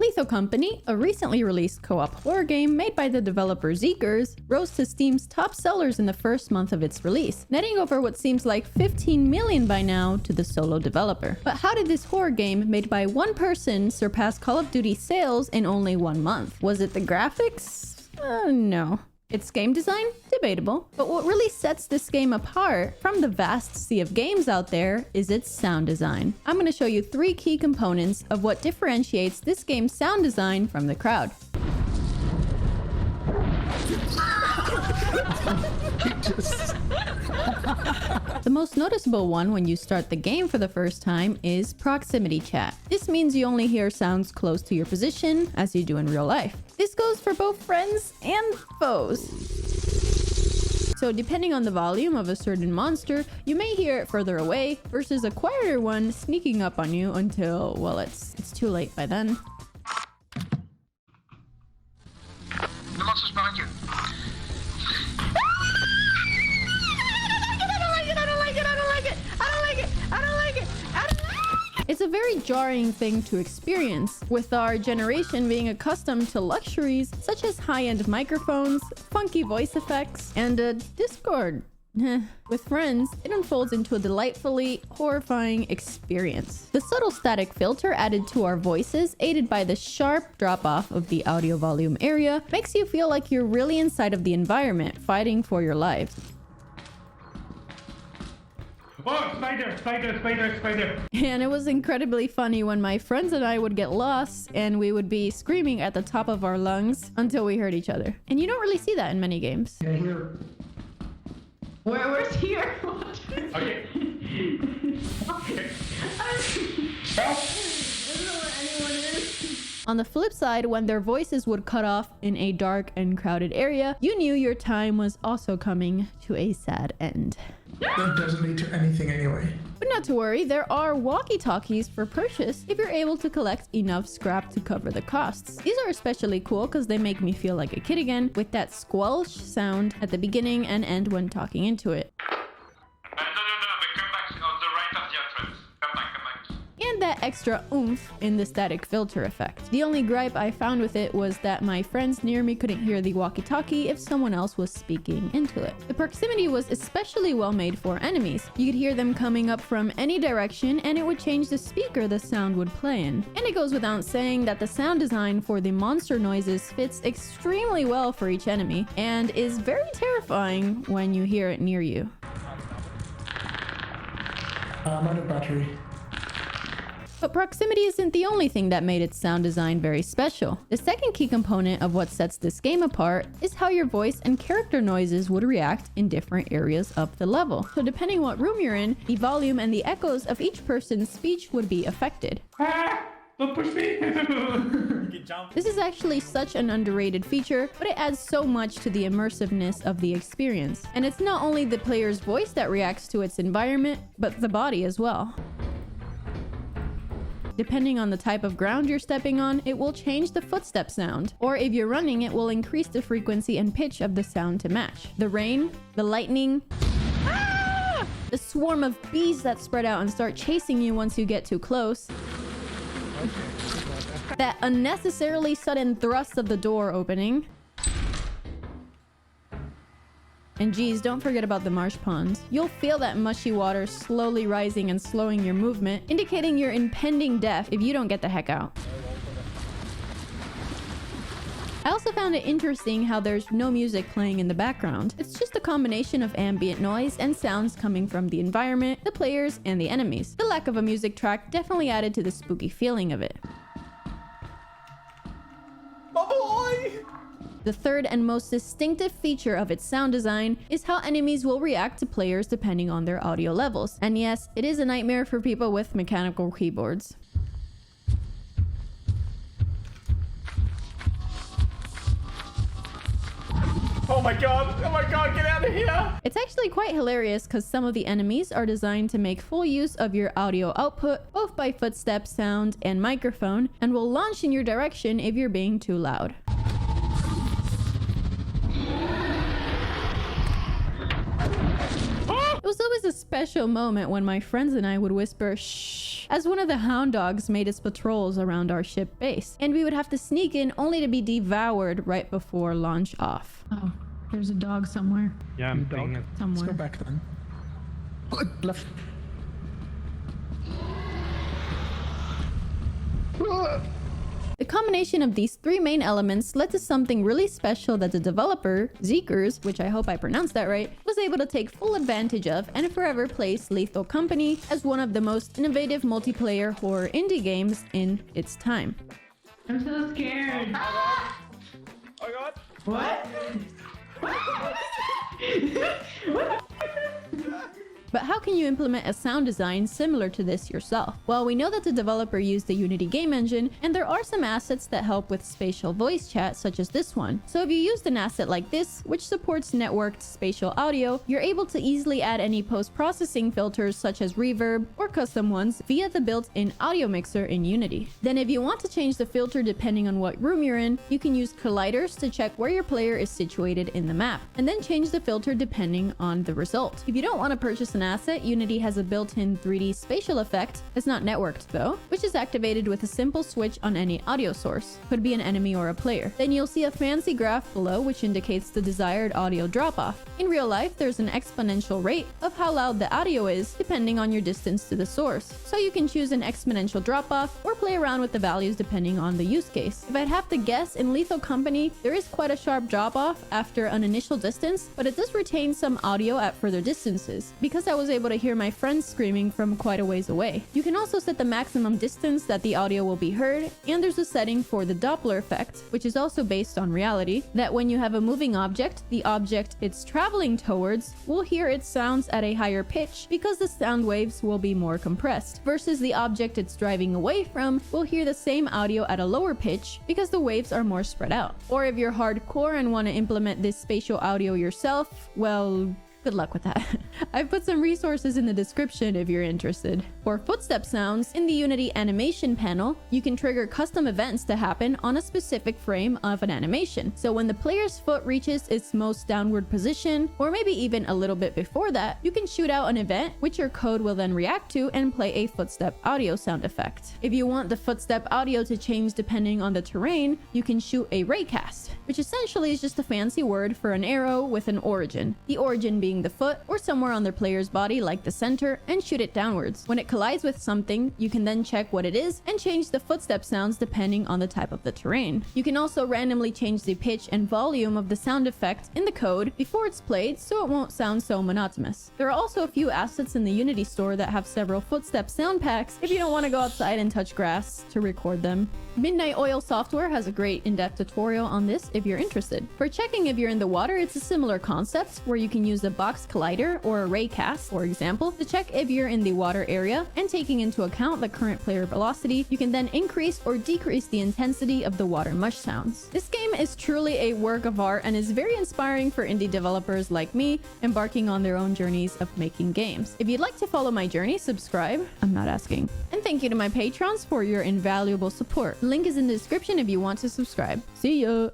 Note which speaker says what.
Speaker 1: Lethal Company, a recently released co-op horror game made by the developer Zeekers, rose to Steam's top sellers in the first month of its release, netting over what seems like 15 million by now to the solo developer. But how did this horror game made by one person surpass Call of Duty sales in only 1 month? Was it the graphics? No. Its game design? Debatable. But what really sets this game apart from the vast sea of games out there is its sound design. I'm going to show you 3 key components of what differentiates this game's sound design from the crowd. The most noticeable one when you start the game for the first time is proximity chat. This means you only hear sounds close to your position as you do in real life. This goes for both friends and foes. So depending on the volume of a certain monster, you may hear it further away versus a quieter one sneaking up on you until, well, it's too late by then.
Speaker 2: The monster's behind you.
Speaker 1: It's a very jarring thing to experience, with our generation being accustomed to luxuries such as high-end microphones, funky voice effects, and a Discord. With friends, it unfolds into a delightfully horrifying experience. The subtle static filter added to our voices, aided by the sharp drop-off of the audio volume area, makes you feel like you're really inside of the environment, fighting for your lives.
Speaker 3: Oh, spider!
Speaker 1: And it was incredibly funny when my friends and I would get lost and we would be screaming at the top of our lungs until we heard each other. And you don't really see that in many games.
Speaker 3: Yeah, here.
Speaker 4: Where's here?
Speaker 3: Okay. Okay. Help!
Speaker 1: On the flip side, when their voices would cut off in a dark and crowded area, you knew your time was also coming to a sad end.
Speaker 5: That doesn't lead to anything anyway.
Speaker 1: But not to worry, there are walkie-talkies for purchase if you're able to collect enough scrap to cover the costs. These are especially cool because they make me feel like a kid again, with that squelch sound at the beginning and end when talking into it.
Speaker 2: No, come back on the right of the entrance. Come back.
Speaker 1: And that extra oomph in the static filter effect. The only gripe I found with it was that my friends near me couldn't hear the walkie-talkie if someone else was speaking into it. The proximity was especially well made for enemies. You could hear them coming up from any direction and it would change the speaker the sound would play in. And it goes without saying that the sound design for the monster noises fits extremely well for each enemy and is very terrifying when you hear it near you.
Speaker 5: I'm out of battery.
Speaker 1: But proximity isn't the only thing that made its sound design very special. The second key component of what sets this game apart is how your voice and character noises would react in different areas of the level. So depending what room you're in, the volume and the echoes of each person's speech would be affected.
Speaker 3: Don't push me!
Speaker 1: This is actually such an underrated feature, but it adds so much to the immersiveness of the experience. And it's not only the player's voice that reacts to its environment, but the body as well. Depending on the type of ground you're stepping on, it will change the footstep sound. Or if you're running, it will increase the frequency and pitch of the sound to match. The rain, the lightning, the swarm of bees that spread out and start chasing you once you get too close. That unnecessarily sudden thrust of the door opening. And geez, don't forget about the marsh ponds. You'll feel that mushy water slowly rising and slowing your movement, indicating your impending death if you don't get the heck out. I also found it interesting how there's no music playing in the background. It's just a combination of ambient noise and sounds coming from the environment, the players, and the enemies. The lack of a music track definitely added to the spooky feeling of it.
Speaker 5: My boy!
Speaker 1: The third and most distinctive feature of its sound design is how enemies will react to players depending on their audio levels. And yes, it is a nightmare for people with mechanical keyboards.
Speaker 3: Oh my god, get out of here!
Speaker 1: It's actually quite hilarious because some of the enemies are designed to make full use of your audio output, both by footstep, sound, and microphone, and will launch in your direction if you're being too loud. It was always a special moment when my friends and I would whisper, "Shh," as one of the hound dogs made its patrols around our ship base, and we would have to sneak in only to be devoured right before launch off.
Speaker 4: Oh, there's a dog somewhere.
Speaker 3: Yeah, I'm playing it.
Speaker 5: Let's
Speaker 4: Somewhere.
Speaker 5: go back then. Left.
Speaker 1: The combination of these three main elements led to something really special that the developer, Zeekers, which I hope I pronounced that right, was able to take full advantage of and forever place Lethal Company as one of the most innovative multiplayer horror indie games in its time.
Speaker 4: I'm so scared.
Speaker 3: Oh god!
Speaker 4: What?
Speaker 1: But how can you implement a sound design similar to this yourself? Well, we know that the developer used the Unity game engine, and there are some assets that help with spatial voice chat, such as this one. So if you used an asset like this, which supports networked spatial audio, you're able to easily add any post-processing filters such as reverb or custom ones via the built-in audio mixer in Unity. Then if you want to change the filter depending on what room you're in, you can use colliders to check where your player is situated in the map, and then change the filter depending on the result. If you don't want to purchase an asset, Unity has a built-in 3D spatial effect. It's not networked though, which is activated with a simple switch on any audio source. Could be an enemy or a player. Then you'll see a fancy graph below which indicates the desired audio drop-off. In real life, there's an exponential rate of how loud the audio is depending on your distance to the source. So you can choose an exponential drop-off or play around with the values depending on the use case. If I'd have to guess, in Lethal Company, there is quite a sharp drop-off after an initial distance, but it does retain some audio at further distances, because I was able to hear my friends screaming from quite a ways away. You can also set the maximum distance that the audio will be heard, and there's a setting for the Doppler effect, which is also based on reality, that when you have a moving object, the object it's traveling towards will hear its sounds at a higher pitch because the sound waves will be more compressed, versus the object it's driving away from will hear the same audio at a lower pitch because the waves are more spread out. Or if you're hardcore and want to implement this spatial audio yourself, well, good luck with that. I've put some resources in the description if you're interested. For footstep sounds, in the Unity animation panel, you can trigger custom events to happen on a specific frame of an animation. So when the player's foot reaches its most downward position, or maybe even a little bit before that, you can shoot out an event which your code will then react to and play a footstep audio sound effect. If you want the footstep audio to change depending on the terrain, you can shoot a raycast, which essentially is just a fancy word for an arrow with an origin. The origin being the foot or somewhere on their player's body like the center, and shoot it downwards. When it collides with something, you can then check what it is and change the footstep sounds depending on the type of the terrain. You can also randomly change the pitch and volume of the sound effect in the code before it's played so it won't sound so monotonous. There are also a few assets in the Unity store that have several footstep sound packs if you don't want to go outside and touch grass to record them. Midnite Oil software has a great in-depth tutorial on this if you're interested. For checking if you're in the water, it's a similar concept where you can use a box collider or a raycast, for example, to check if you're in the water area, and taking into account the current player velocity, you can then increase or decrease the intensity of the water mush sounds. This game is truly a work of art and is very inspiring for indie developers like me embarking on their own journeys of making games. If you'd like to follow my journey, subscribe. I'm not asking. And thank you to my patrons for your invaluable support. Link is in the description if you want to subscribe. See ya!